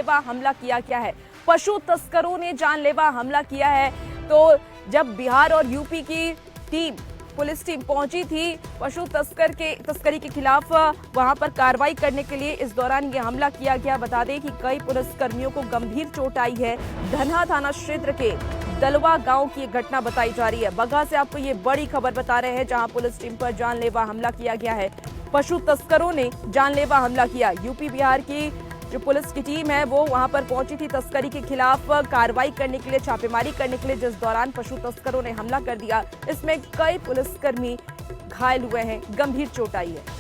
जानलेवा हमला किया गया है। पशु तस्करों ने जानलेवा हमला किया है। तो जब बिहार और यूपी की टीम, पुलिस टीम पहुंची थी पशु तस्करी के खिलाफ वहां पर कार्रवाई करने के लिए, इस दौरान ये हमला किया गया। बता दें कि कई पुलिसकर्मियों को गंभीर चोट आई है। धनहा थाना क्षेत्र के दलवा गांव की घटना बताई जा रही है। बगहा से आपको ये बड़ी खबर बता रहे हैं, जहां पुलिस टीम पर जानलेवा हमला किया गया है। पशु तस्करों ने जानलेवा हमला किया। यूपी बिहार की जो पुलिस की टीम है वो वहां पर पहुंची थी तस्करी के खिलाफ कार्रवाई करने के लिए, छापेमारी करने के लिए, जिस दौरान पशु तस्करों ने हमला कर दिया। इसमें कई पुलिसकर्मी घायल हुए हैं, गंभीर चोट आई है।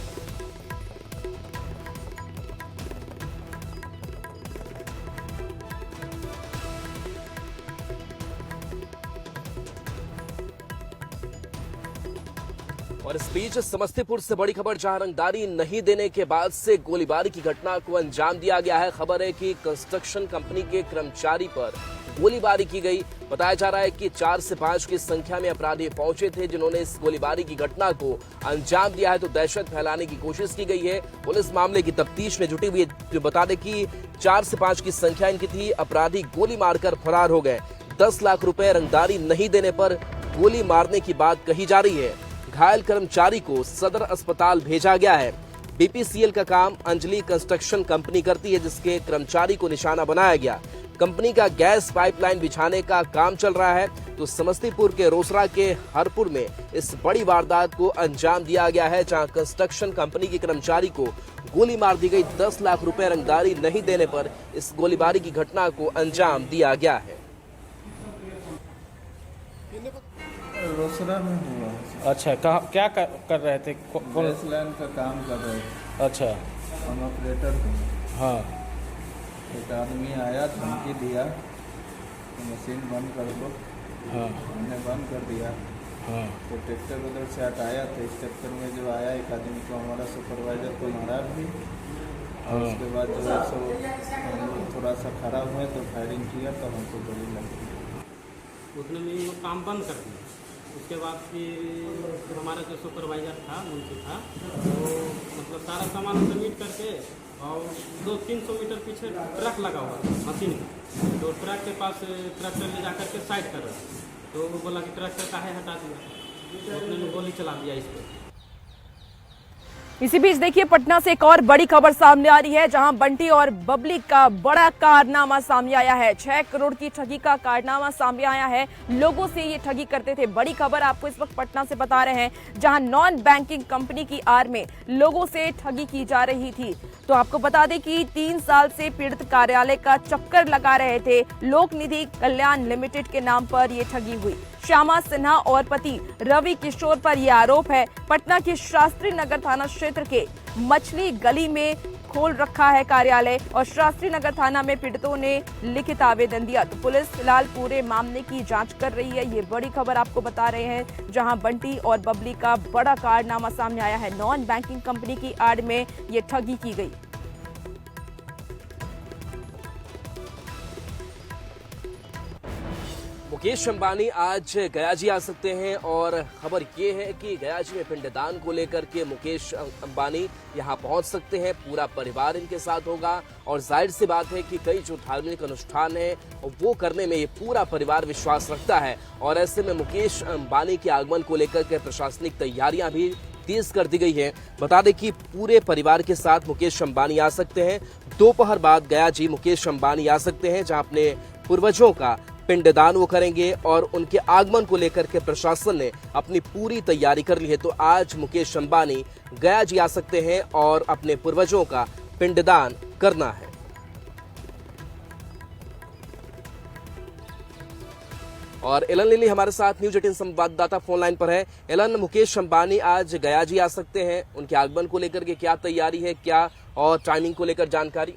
और इस बीच समस्तीपुर से बड़ी खबर, जहां रंगदारी नहीं देने के बाद से गोलीबारी की घटना को अंजाम दिया गया है। खबर है कि कंस्ट्रक्शन कंपनी के कर्मचारी पर गोलीबारी की गई। बताया जा रहा है कि 4 से 5 की संख्या में अपराधी पहुंचे थे, जिन्होंने इस गोलीबारी की घटना को अंजाम दिया है। तो दहशत फैलाने की कोशिश की गई है। पुलिस मामले की तफ्तीश में जुटी हुई है। जो बता दें कि 4 से 5 की संख्या इनकी थी। अपराधी गोली मारकर फरार हो गए। 10 लाख रुपए रंगदारी नहीं देने पर गोली मारने की बात कही जा रही है। घायल कर्मचारी को सदर अस्पताल भेजा गया है। बीपीसीएल का काम अंजलि कंस्ट्रक्शन कंपनी करती है, जिसके कर्मचारी को निशाना बनाया गया। कंपनी का गैस पाइपलाइन बिछाने का काम चल रहा है। तो समस्तीपुर के रोसड़ा के हरपुर में इस बड़ी वारदात को अंजाम दिया गया है, जहां कंस्ट्रक्शन कंपनी के कर्मचारी को गोली मार दी गई। 10 लाख रुपए रंगदारी नहीं देने पर इस गोलीबारी की घटना को अंजाम दिया गया है। रोसड़ा में हुआ। अच्छा, कहाँ क्या कर रहे थे? गैस लाइन का काम कर रहे थे। अच्छा, हम ऑपरेटर थे। हाँ। एक आदमी आया, धमकी दिया तो मशीन बंद कर दो। हाँ। हमने बंद कर दिया। हाँ। तो ट्रैक्टर उधर से हटाया था। इस चक्कर में जो आया, एक आदमी को, हमारा सुपरवाइजर को मारा भी। और उसके बाद जो है सो हम लोग थोड़ा सा खराब हुए तो फायरिंग किया, तो हमको गोली लगी। उसने भी वो काम बंद कर दिया। उसके बाद फिर हमारा जो सुपरवाइजर था, मुंशी था, वो मतलब सारा सामान सबमिट करके, और 200-300 मीटर पीछे ट्रक लगा हुआ था मशीन का। तो ट्रक के पास ट्रैक्टर ले जा करके साइड कर रहा था। तो वो बोला कि ट्रैक्टर काहे हटा दिया, तो उसने गोली चला दिया इस पर। इसी बीच देखिए पटना से एक और बड़ी खबर सामने आ रही है, जहां बंटी और बबली का बड़ा कारनामा सामने आया है। 6 करोड़ की ठगी का कारनामा सामने आया है। लोगों से ये ठगी करते थे। बड़ी खबर आपको इस वक्त पटना से बता रहे हैं, जहां नॉन बैंकिंग कंपनी की आड़ में लोगों से ठगी की जा रही थी। तो आपको बता दें कि 3 साल से पीड़ित कार्यालय का चक्कर लगा रहे थे। लोक निधि कल्याण लिमिटेड के नाम पर ये ठगी हुई। श्यामा सिन्हा और पति रवि किशोर पर यह आरोप है। पटना के शास्त्री नगर थाना क्षेत्र के मछली गली में खोल रखा है कार्यालय, और शास्त्री नगर थाना में पीड़ितों ने लिखित आवेदन दिया। तो पुलिस फिलहाल पूरे मामले की जांच कर रही है। ये बड़ी खबर आपको बता रहे हैं, जहां बंटी और बबली का बड़ा कारनामा सामने आया है। नॉन बैंकिंग कंपनी की आड़ में ये ठगी की गई। मुकेश अंबानी आज गयाजी आ सकते हैं, और खबर ये है कि गयाजी में पिंडदान को लेकर के मुकेश अंबानी यहां पहुंच सकते हैं। पूरा परिवार इनके साथ होगा, और जाहिर सी बात है कि कई जो धार्मिक अनुष्ठान है वो करने में ये पूरा परिवार विश्वास रखता है। और ऐसे में मुकेश अंबानी के आगमन को लेकर के प्रशासनिक तैयारियां भी तेज कर दी गई है। बता दें कि पूरे परिवार के साथ मुकेश अंबानी आ सकते हैं। दोपहर बाद गयाजी मुकेश अंबानी आ सकते हैं, जहां अपने पूर्वजों का पिंडदान वो करेंगे, और उनके आगमन को लेकर के प्रशासन ने अपनी पूरी तैयारी कर ली है। तो आज मुकेश अंबानी गयाजी आ सकते हैं और अपने पूर्वजों का पिंडदान करना है। और एलन लिली हमारे साथ न्यूज 18 संवाददाता फोन लाइन पर है। एलन, मुकेश अंबानी आज गयाजी आ सकते हैं, उनके आगमन को लेकर के क्या तैयारी है, क्या और टाइमिंग को लेकर जानकारी?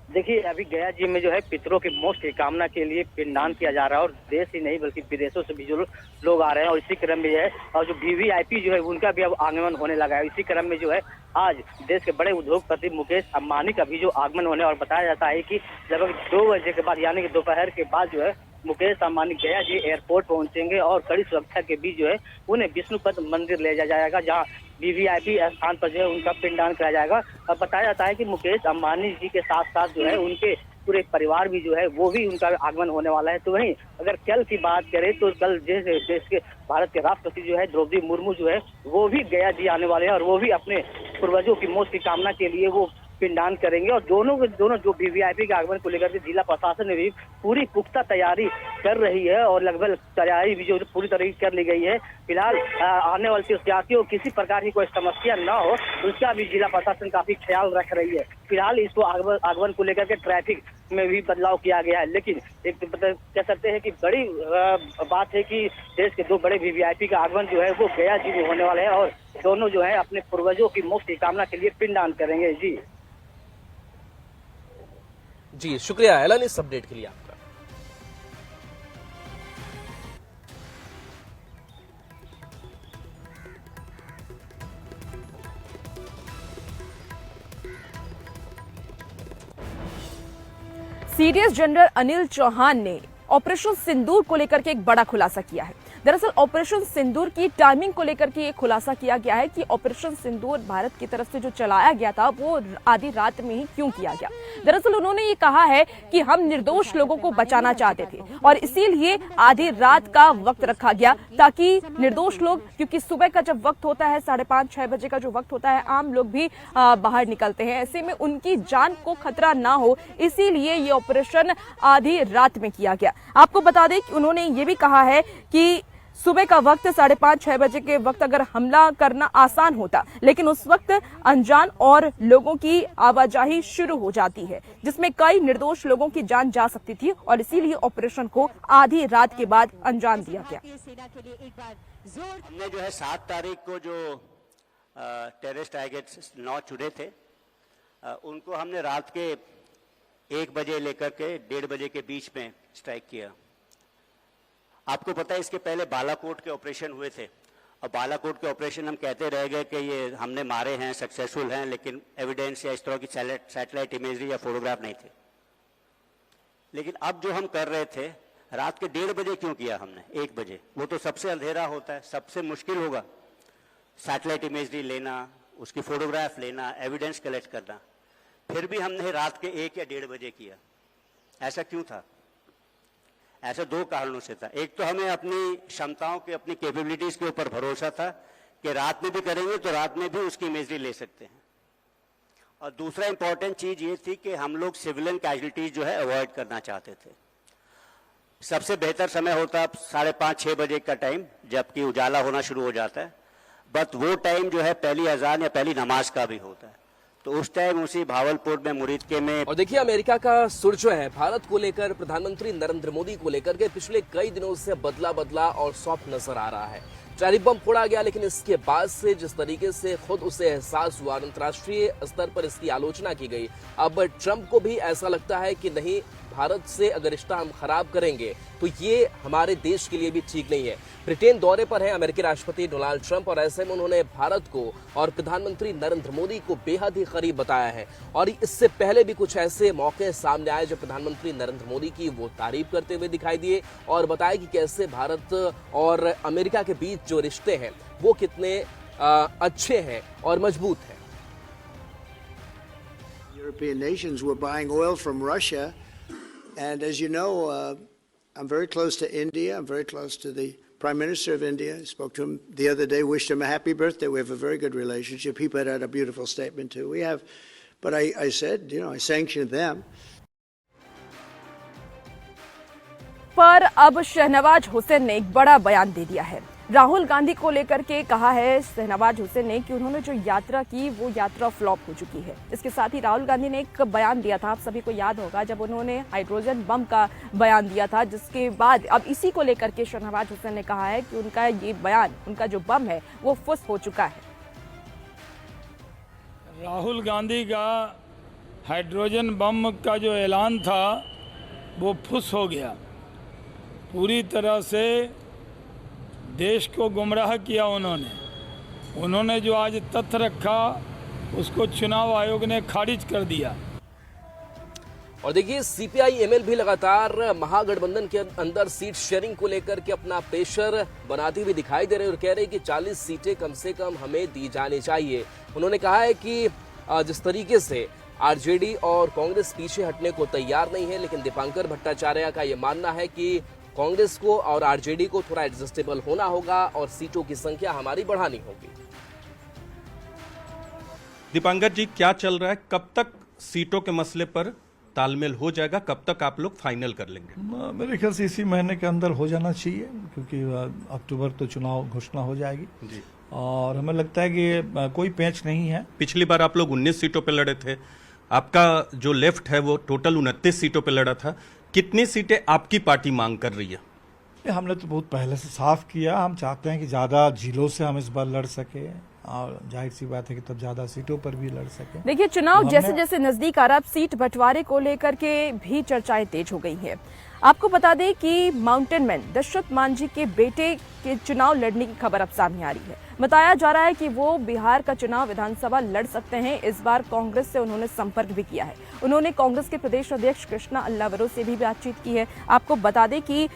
देखिए, अभी गया जी में जो है पितरों की मोक्ष की कामना के लिए पिंडदान किया जा रहा है, और देश ही नहीं बल्कि विदेशों से भी जो लोग आ रहे हैं। और इसी क्रम में जो है, और जो वीवीआईपी जो है उनका भी अब आगमन होने लगा है। इसी क्रम में जो है आज देश के बड़े उद्योगपति मुकेश अंबानी का भी जो आगमन होने, और बताया जाता है कि लगभग 2 बजे के बाद, यानी कि दोपहर के बाद जो है मुकेश अंबानी गया जी एयरपोर्ट पहुंचेंगे, और कड़ी सुरक्षा के बीच जो है उन्हें विष्णुपद मंदिर ले जाया जाएगा, जहां वीवीआईपी स्थान पर जो है उनका पिंडदान कराया जाएगा। अब बताया जाता है कि मुकेश अंबानी जी के साथ साथ जो है उनके पूरे परिवार भी जो है वो भी उनका आगमन होने वाला है। तो वहीं अगर कल की बात करें तो कल देश के भारत के राष्ट्रपति जो है द्रौपदी मुर्मू जो है वो भी गया जी आने वाले हैं और वो भी अपने पूर्वजों की मौत की कामना के लिए वो पिंडदान करेंगे। और दोनों जो वीवीआईपी के आगमन को लेकर के जिला प्रशासन ने भी पूरी पुख्ता तैयारी कर रही है और लगभग तैयारी भी जो पूरी तरह कर ली गई है। फिलहाल आने वाले तीर्थयात्रियों को किसी प्रकार की कोई समस्या न हो उसका भी जिला प्रशासन काफी ख्याल रख रही है। फिलहाल इसको आगमन को लेकर के ट्रैफिक में भी बदलाव किया गया है। लेकिन एक कह सकते हैं कि बड़ी बात है कि देश के दो बड़े वीवीआईपी का आगमन जो है वो गया जी में होने वाले हैं और दोनों जो है अपने पूर्वजों की मोक्ष की कामना के लिए पिंडदान करेंगे। जी शुक्रिया एलन इस अपडेट के लिए आपका। सीडीएस जनरल अनिल चौहान ने ऑपरेशन सिंदूर को लेकर के एक बड़ा खुलासा किया है। दरअसल ऑपरेशन सिंदूर की टाइमिंग को लेकर के ये खुलासा किया गया है कि ऑपरेशन सिंदूर भारत की तरफ से जो चलाया गया था वो आधी रात में ही क्यों किया गया। दरअसल उन्होंने ये कहा है कि हम निर्दोष लोगों को बचाना चाहते थे और इसीलिए आधी रात का वक्त रखा गया ताकि निर्दोष लोग, क्योंकि सुबह का जब वक्त होता है 5:30-6 बजे का जो वक्त होता है आम लोग भी बाहर निकलते हैं, ऐसे में उनकी जान को खतरा ना हो इसीलिए ये ऑपरेशन आधी रात में किया गया। आपको बता दें कि उन्होंने ये भी कहा है कि सुबह का वक्त 5:30-6 बजे के वक्त अगर हमला करना आसान होता, लेकिन उस वक्त अनजान और लोगों की आवाजाही शुरू हो जाती है जिसमें कई निर्दोष लोगों की जान जा सकती थी और इसीलिए ऑपरेशन को आधी रात के बाद अंजाम दिया गया। हमने जो है 7 तारीख को जो टेररिस्ट टारगेट 9 चुने थे उनको हमने रात के 1 बजे लेकर के 1:30 बजे के बीच में स्ट्राइक किया। आपको पता है इसके पहले बालाकोट के ऑपरेशन हुए थे और बालाकोट के ऑपरेशन हम कहते रह गए कि ये हमने मारे हैं, सक्सेसफुल हैं, लेकिन एविडेंस या इस तरह की सैटेलाइट इमेजरी या फोटोग्राफ नहीं थे। लेकिन अब जो हम कर रहे थे रात के 1:30 बजे क्यों किया हमने 1 बजे? वो तो सबसे अंधेरा होता है, सबसे मुश्किल होगा सैटेलाइट इमेजरी लेना, उसकी फोटोग्राफ लेना, एविडेंस कलेक्ट करना। फिर भी हमने रात के 1 या 1:30 बजे किया। ऐसा क्यों था? ऐसा 2 कारणों से था। एक तो हमें अपनी क्षमताओं के, अपनी कैपेबिलिटीज के ऊपर भरोसा था कि रात में भी करेंगे तो रात में भी उसकी इमेजरी ले सकते हैं। और दूसरा इंपॉर्टेंट चीज ये थी कि हम लोग सिविलियन कैजुअलिटीज जो है अवॉइड करना चाहते थे। सबसे बेहतर समय होता 5:30-6 बजे का टाइम, जबकि उजाला होना शुरू हो जाता है, बट वो टाइम जो है पहली अजान या पहली नमाज का भी होता है। तो उस टाइम उसी भावलपुर में, मुरीदके में। और देखिए अमेरिका का सुर जो है भारत को लेकर, प्रधानमंत्री नरेंद्र मोदी को लेकर के पिछले कई दिनों से बदला और सॉफ्ट नजर आ रहा है। टैरिफ बम फोड़ा गया, लेकिन इसके बाद से जिस तरीके से खुद उसे एहसास हुआ, अंतर्राष्ट्रीय स्तर पर इसकी आलोचना की गई। अब ट्रंप को भी ऐसा लगता है कि नहीं, भारत से अगर रिश्ता हम खराब करेंगे तो ये हमारे देश के लिए भी ठीक नहीं है। ब्रिटेन दौरे पर है अमेरिकी राष्ट्रपति डोनाल्ड ट्रंप और ऐसे में उन्होंने भारत को और प्रधानमंत्री नरेंद्र मोदी को बेहद ही करीब बताया है। और इससे पहले भी कुछ ऐसे मौके सामने आए जब प्रधानमंत्री नरेंद्र मोदी की वो तारीफ करते हुए दिखाई दिए और बताया कि कैसे भारत और अमेरिका के बीच जो रिश्ते हैं वो कितने अच्छे हैं और मजबूत हैं। European nations were buying oil from Russia, and as you know, I'm very close to India. I'm very close to the Prime Minister of India. I spoke to him the other day, wished him a happy birthday. We have a very good relationship. He put out a beautiful statement too. We have, but I said, I sanctioned them. पर अब शहनवाज हुसैन ने एक बड़ा बयान दे दिया है। राहुल गांधी को लेकर के कहा है शहनवाज हुसैन ने कि उन्होंने जो यात्रा की वो यात्रा फ्लॉप हो चुकी है। इसके साथ ही राहुल गांधी ने एक बयान दिया था, आप सभी को याद होगा, जब उन्होंने हाइड्रोजन बम का बयान दिया था, जिसके बाद अब इसी को लेकर के शहनवाज हुसैन ने कहा है कि उनका ये बयान, उनका जो बम है वो फुस हो चुका है। राहुल गांधी का हाइड्रोजन बम का जो ऐलान था वो फुस हो गया। पूरी तरह से देश को गुमराह किया उन्होंने जो आज तथ्य रखा उसको चुनाव आयोग ने खारिज कर दिया। और देखिए सीपीआई एमएल भी लगातार महागठबंधन के अंदर सीट शेयरिंग को लेकर के अपना प्रेशर बनाते हुए दिखाई दे रहे हैं और कह रहे हैं कि 40 सीटें कम से कम हमें दी जानी चाहिए। उन्होंने कहा है कि जिस तरीके से आरजेडी और कांग्रेस पीछे हटने को तैयार नहीं है, लेकिन दीपांकर भट्टाचार्य का यह मानना है कि कांग्रेस को और आरजेडी को थोड़ा एडजस्टेबल होना होगा और सीटों की संख्या हमारी बढ़ानी होगी। दीपांकर जी, क्या चल रहा है? कब तक सीटों के मसले पर तालमेल हो जाएगा? कब तक आप लोग फाइनल कर लेंगे? मेरे ख्याल से इसी महीने के अंदर हो जाना चाहिए, क्योंकि अक्टूबर तो चुनाव घोषणा हो जाएगी जी। और हमें लगता है कि कोई पेंच नहीं है। पिछली बार आप लोग 19 सीटों पर लड़े थे, आपका जो लेफ्ट है वो टोटल 29 सीटों पर लड़ा था। कितनी सीटें आपकी पार्टी मांग कर रही है? हमने तो बहुत पहले से साफ किया, हम चाहते हैं कि ज़्यादा जिलों से हम इस बार लड़ सके और जाहिर सी बात है कि तब ज्यादा सीटों पर भी लड़ सके। देखिए, चुनाव जैसे जैसे नजदीक आ रहा, सीट बंटवारे को लेकर के भी चर्चाएं तेज हो गई हैं। आपको बता दें कि माउंटेन मैन दशरथ मांझी के बेटे के चुनाव लड़ने की खबर अब सामने आ रही है। बताया जा रहा है कि वो बिहार का चुनाव विधानसभा लड़ सकते हैं। इस बार कांग्रेस से उन्होंने संपर्क भी किया है। उन्होंने कांग्रेस के प्रदेश अध्यक्ष कृष्णा अल्लावरो से भी बातचीत की है। आपको बता दें कि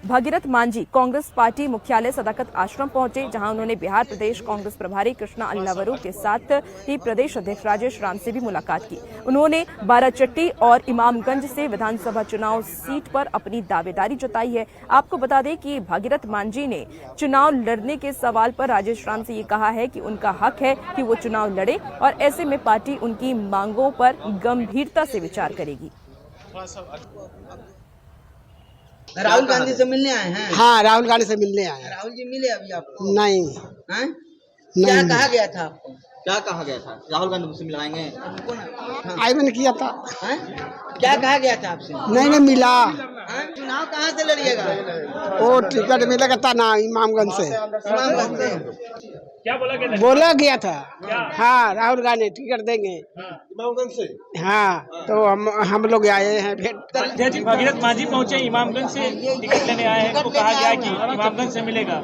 भागीरथ मांझी कांग्रेस पार्टी मुख्यालय सदाकत आश्रम पहुंचे, जहां उन्होंने बिहार प्रदेश कांग्रेस प्रभारी कृष्णा अल्लावरो के साथ ही प्रदेश अध्यक्ष राजेश राम से भी मुलाकात की। उन्होंने बाराचट्टी और इमामगंज से विधानसभा चुनाव सीट पर अपनी दावेदारी जताई है। आपको बता दें कि भागीरथ मांझी ने चुनाव लड़ने के सवाल पर राजेश राम से ये कहा है कि उनका हक है कि वो चुनाव लड़े और ऐसे में पार्टी उनकी मांगों पर गंभीरता से विचार करेगी। राहुल गांधी से मिलने आए हैं? हाँ, राहुल गांधी से मिलने आए हैं। राहुल जी मिले अभी आपको? नहीं। हैं? नहीं। क्या कहा गया था आपको? क्या कहा गया था? राहुल गांधी से मिलाएंगे? आई मैंने किया था। हैं? क्या कहा गया था आपसे? नहीं मिला। चुनाव कहाँ से लड़िएगा? वो टिकट मिलेगा था ना इमामगंज से। इमामगंज से क्या बोला गया था? हाँ, राहुल गांधी टिकट देंगे इमामगंज से। हाँ, तो हम लोग आए हैं भेंट। भागीरथ मांझी पहुंचे इमामगंज से टिकट लेने आए हैं, तो कहा गया है कि इमामगंज से मिलेगा।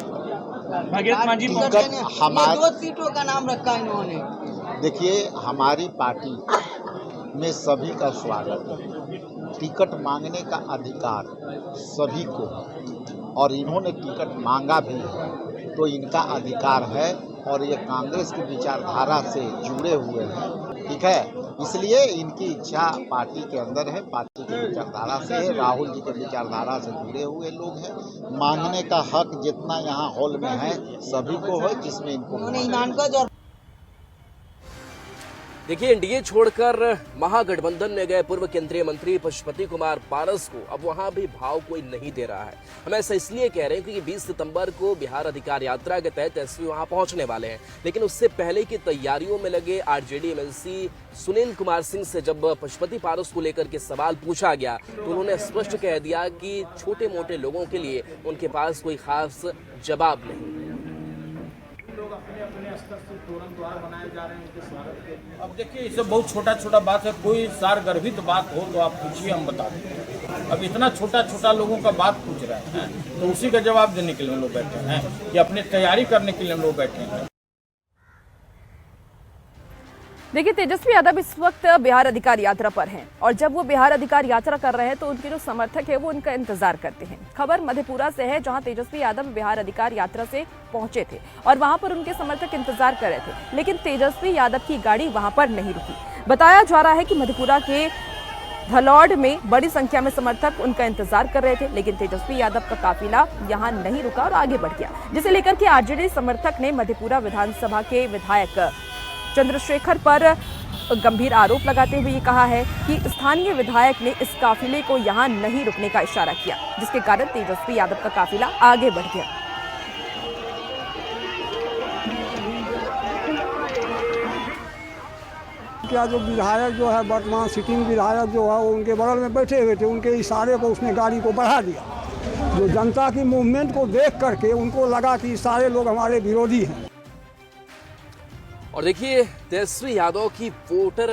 भागीरथ मांझी पहुंचे। हमारे 2 सीटों का नाम रखा इन्होंने। देखिए, हमारी पार्टी में सभी का स्वागत है। टिकट मांगने का अधिकार सभी को, और इन्होंने टिकट मांगा भी है तो इनका अधिकार है और ये कांग्रेस की विचारधारा से जुड़े हुए हैं, ठीक है। इसलिए इनकी इच्छा पार्टी के अंदर है, पार्टी की विचारधारा से है, राहुल जी के विचारधारा से जुड़े हुए लोग हैं। मांगने का हक जितना यहाँ हॉल में है सभी को है, जिसमें इनको देखिए, एनडीए छोड़कर महागठबंधन में गए पूर्व केंद्रीय मंत्री पशुपति कुमार पारस को अब वहां भी भाव कोई नहीं दे रहा है। हम ऐसा इसलिए कह रहे हैं क्योंकि 20 सितंबर को बिहार अधिकार यात्रा के तहत एसपी वहां पहुंचने वाले हैं, लेकिन उससे पहले की तैयारियों में लगे आरजेडी एमएलसी सुनील कुमार सिंह से जब पशुपति पारस को लेकर के सवाल पूछा गया तो उन्होंने स्पष्ट कह दिया कि छोटे मोटे लोगों के लिए उनके पास कोई खास जवाब नहीं। लोग अपने अपने स्तर से तोरण द्वार बनाए जा रहे हैं उनके स्वागत के। अब देखिए, इससे बहुत छोटा छोटा बात है, कोई सारगर्भित बात हो तो आप पूछिए, हम बता दें। अब इतना छोटा छोटा लोगों का बात पूछ रहे हैं तो उसी का जवाब देने के लिए हम लोग बैठे हैं या अपनी तैयारी करने के लिए हम लोग बैठे हैं। देखिए, तेजस्वी यादव इस वक्त बिहार अधिकार यात्रा पर हैं और जब वो बिहार अधिकार यात्रा कर रहे हैं तो उनके जो समर्थक है वो उनका इंतजार करते हैं। खबर मधेपुरा से है, जहां तेजस्वी यादव बिहार अधिकार यात्रा से पहुंचे थे और वहां पर उनके समर्थक इंतजार कर रहे थे, लेकिन तेजस्वी यादव की गाड़ी वहां पर नहीं रुकी। बताया जा रहा है कि मधेपुरा के धलौड़ में बड़ी संख्या में समर्थक उनका इंतजार कर रहे थे, लेकिन तेजस्वी यादव का काफिला यहां नहीं रुका और आगे बढ़ गया, जिसे लेकर के आरजेडी समर्थक ने मधेपुरा विधानसभा के विधायक चंद्रशेखर पर गंभीर आरोप लगाते हुए ये कहा है कि स्थानीय विधायक ने इस काफिले को यहां नहीं रुकने का इशारा किया, जिसके कारण तेजस्वी यादव का काफिला आगे बढ़ गया। क्या जो विधायक जो है वर्तमान सिटिंग विधायक जो है वो उनके बगल में बैठे हुए थे, उनके इशारे पर उसने गाड़ी को बढ़ा दिया। जो जनता की मूवमेंट को देख करके उनको लगा कि सारे लोग हमारे विरोधी हैं। और देखिए, तेजस्वी यादव की वोटर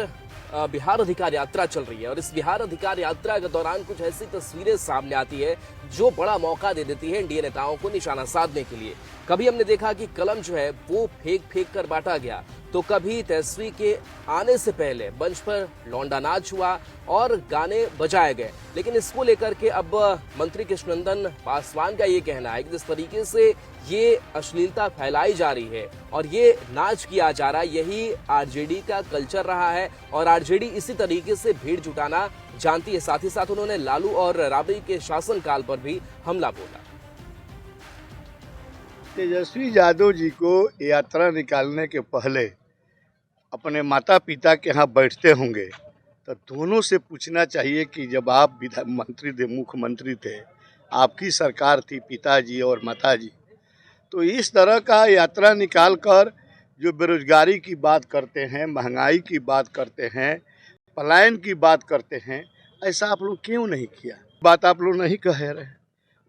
बिहार अधिकार यात्रा चल रही है और इस बिहार अधिकार यात्रा के दौरान कुछ ऐसी तस्वीरें सामने आती है जो बड़ा मौका दे देती है एनडीए नेताओं को निशाना साधने के लिए। कभी हमने देखा कि कलम जो है वो फेंक कर बांटा गया, तो कभी तेजस्वी के आने से पहले मंच पर लौंडा नाच हुआ और गाने बजाए गए। लेकिन इसको लेकर के अब मंत्री कृष्णनंदन पासवान का ये कहना है कि जिस तरीके से ये अश्लीलता फैलाई जा रही है और ये नाच किया जा रहा है, यही आरजेडी का कल्चर रहा है और आरजेडी इसी तरीके से भीड़ जुटाना जानती है। साथ ही साथ उन्होंने लालू और राबड़ी के शासनकाल पर भी हमला बोला। तेजस्वी यादव जी को यात्रा निकालने के पहले अपने माता पिता के यहाँ बैठते होंगे तो दोनों से पूछना चाहिए कि जब आप मंत्री थे, मुख्यमंत्री थे, आपकी सरकार थी, पिताजी और माताजी, तो इस तरह का यात्रा निकाल कर जो बेरोजगारी की बात करते हैं, महंगाई की बात करते हैं, पलायन की बात करते हैं, ऐसा आप लोग क्यों नहीं किया? बात आप लोग नहीं कह रहे।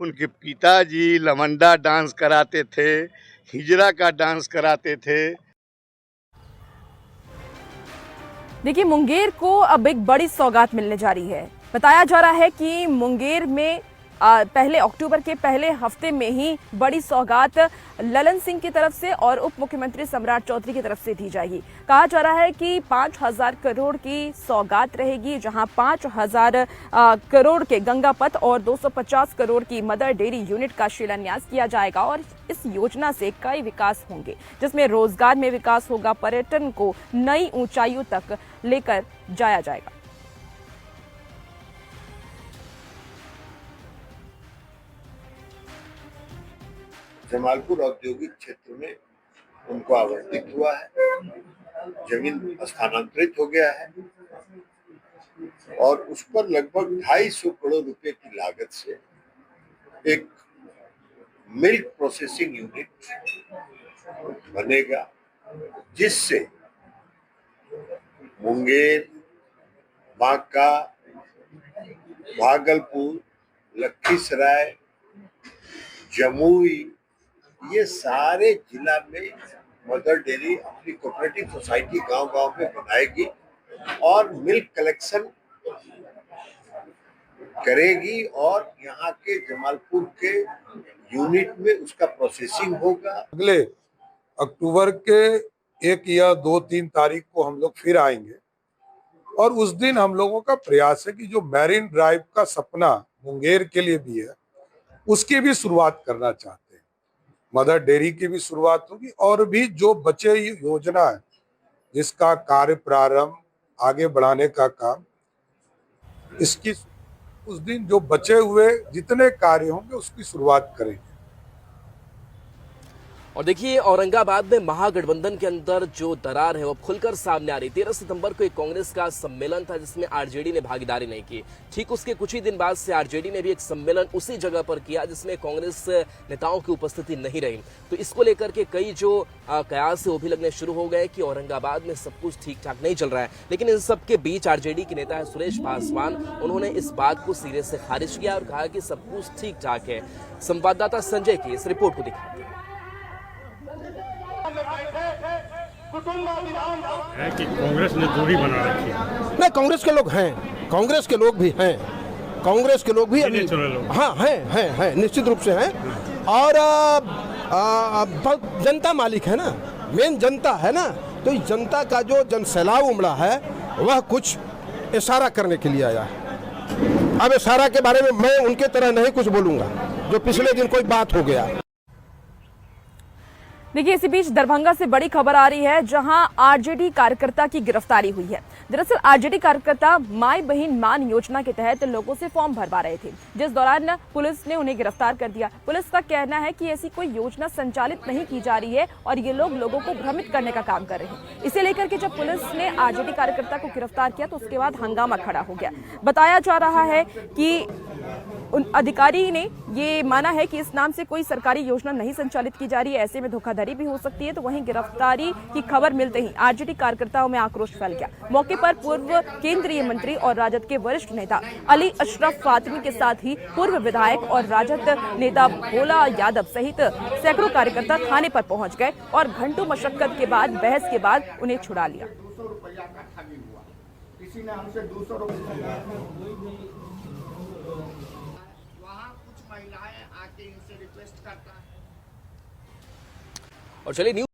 उनके पिताजी लवंडा डांस कराते थे, हिजरा का डांस कराते थे। देखिए, मुंगेर को अब एक बड़ी सौगात मिलने जा रही है। बताया जा रहा है कि मुंगेर में पहले अक्टूबर के पहले हफ्ते में ही बड़ी सौगात ललन सिंह की तरफ से और उप मुख्यमंत्री सम्राट चौधरी की तरफ से दी जाएगी। कहा जा रहा है कि 5,000 करोड़ की सौगात रहेगी, जहां 5,000 करोड़ के गंगा पथ और 250 करोड़ की मदर डेयरी यूनिट का शिलान्यास किया जाएगा और इस योजना से कई विकास होंगे, जिसमें रोजगार में विकास होगा, पर्यटन को नई ऊंचाइयों तक लेकर जाया जाएगा। जमालपुर औद्योगिक क्षेत्र में उनको आवंटित हुआ है, जमीन स्थानांतरित हो गया है और उस पर लगभग 250 करोड़ रुपए की लागत से एक मिल्क प्रोसेसिंग यूनिट बनेगा, जिससे मुंगेर, बांका, भागलपुर, लखीसराय, जमुई, ये सारे जिला में मदर डेयरी अपनी कोऑपरेटिव सोसाइटी गांव-गांव में बनाएगी और मिल्क कलेक्शन करेगी और यहाँ के जमालपुर के यूनिट में उसका प्रोसेसिंग होगा। अगले अक्टूबर के 1 या 2-3 तारीख को हम लोग फिर आएंगे और उस दिन हम लोगों का प्रयास है कि जो मैरिन ड्राइव का सपना मुंगेर के लिए भी है, उसकी भी शुरुआत करना चाहते हैं। मदर डेयरी की भी शुरुआत होगी और भी जो बचे योजना है जिसका कार्य प्रारंभ आगे बढ़ाने का काम, इसकी उस दिन जो बचे हुए जितने कार्य होंगे उसकी शुरुआत करेंगे। और देखिए, औरंगाबाद में महागठबंधन के अंदर जो दरार है वो खुलकर सामने आ रही। 13 सितंबर को एक कांग्रेस का सम्मेलन था जिसमें आरजेडी ने भागीदारी नहीं की। ठीक उसके कुछ ही दिन बाद से आरजेडी ने भी एक सम्मेलन उसी जगह पर किया जिसमें कांग्रेस नेताओं की उपस्थिति नहीं रही। तो इसको लेकर के कई जो कयास है वो भी लगने शुरू हो गए कि औरंगाबाद में सब कुछ ठीक ठाक नहीं चल रहा है। लेकिन इन सब के बीच आरजेडी के नेता है सुरेश पासवान, उन्होंने इस बात को सिरे से खारिज किया और कहा कि सब कुछ ठीक ठाक है। संवाददाता संजय की इस रिपोर्ट को दिखाते हैं कि कांग्रेस ने दूरी बना रखी है। नहीं, कांग्रेस के लोग हैं, कांग्रेस के लोग भी हैं, कांग्रेस के लोग भी अभी हाँ हैं निश्चित रूप से हैं और जनता मालिक है ना, मेन जनता है ना, तो इस जनता का जो जनसैलाब उमड़ा है वह कुछ इशारा करने के लिए आया है। अब इशारा के बारे में मैं उनके तरह नहीं कुछ बोलूंगा जो पिछले दिन कोई बात हो गया। देखिए, इसी बीच दरभंगा से बड़ी खबर आ रही है जहां आरजेडी कार्यकर्ता की गिरफ्तारी हुई है। दरअसल आरजेडी कार्यकर्ता माई बहन मान योजना के तहत लोगों से फॉर्म भरवा रहे थे, जिस दौरान पुलिस ने उन्हें गिरफ्तार कर दिया। पुलिस का कहना है कि ऐसी कोई योजना संचालित नहीं की जा रही है और ये लोग लोगों को भ्रमित करने का काम कर रहे हैं। इसे लेकर के जब पुलिस ने आरजेडी कार्यकर्ता को गिरफ्तार किया तो उसके बाद हंगामा खड़ा हो गया। बताया जा रहा है कि उन अधिकारी ने ये माना है कि इस नाम से कोई सरकारी योजना नहीं संचालित की जा रही है, ऐसे में धोखाधड़ी भी हो सकती है। तो वहीं गिरफ्तारी की खबर मिलते ही आरजेडी कार्यकर्ताओं में आक्रोश फैल गया। मौके पर पूर्व केंद्रीय मंत्री और राजद के वरिष्ठ नेता अली अशरफ फातिमी के साथ ही पूर्व विधायक और राजद नेता भोला यादव सहित सैकड़ों कार्यकर्ता थाने पर पहुंच गए और घंटों मशक्कत के बाद बहस के बाद उन्हें छुड़ा लिया। किसी ने हमसे 200 रुपये वहाँ कुछ महिलाएं आके इनसे रिक्वेस्ट करता है। और चलिए